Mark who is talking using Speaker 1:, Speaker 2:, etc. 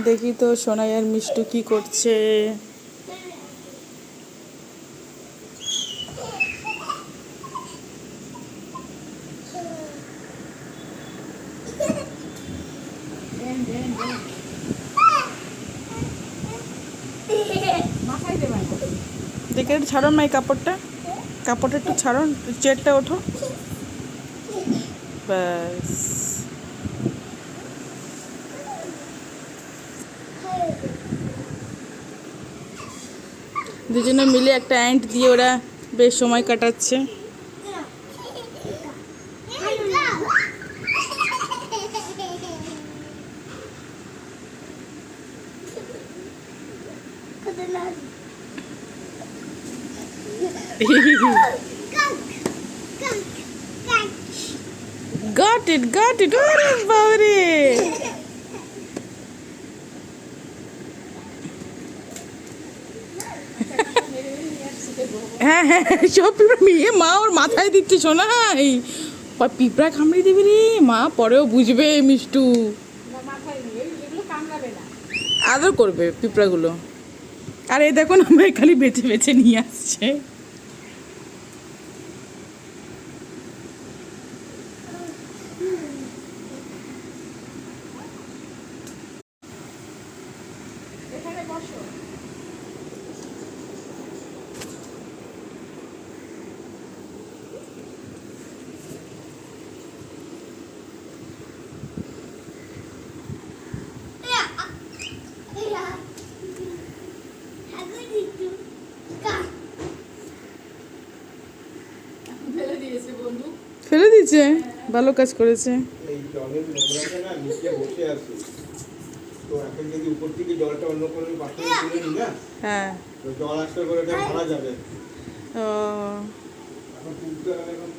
Speaker 1: দেখি তো সোনাই আর মিষ্টু কি করছে। দেখে একটু ছাড়ুন না এই কাপড়টা, কাপড়টা একটু ছাড়ুন, চেয়ারটা ওঠো, ব্যাস। দুজনে মিলে একটা অ্যান্ট দিয়ে ওরা বেশ সময় কাটাচ্ছে। Got it, got it. ওরে বাবারে। হ্যাঁ হ্যাঁ, সব পিঁপড়া মেয়ে মা ওর মাথায় দিচ্ছে শোনাই, পিঁপড়া কামড়ে দিবি রে মা, পরেও বুঝবে মিষ্টু, আদর করবে পিঁপড়াগুলো। আর এই দেখুন আমরা খালি বেছে বেছে নিয়ে আসছে। ফেলে দিয়েছে, ভালো কাজ করেছে।
Speaker 2: এই জলের নোংরাটা না নিচে বসে আছে, তো এখন যদি উপর থেকে জলটা অন্য কোনো পাত্রে তুলে নিই না,
Speaker 1: হ্যাঁ,
Speaker 2: তো জল আসতে করে এটা ভরা যাবে।
Speaker 1: ও
Speaker 2: এখন তুলতে হবে, এখন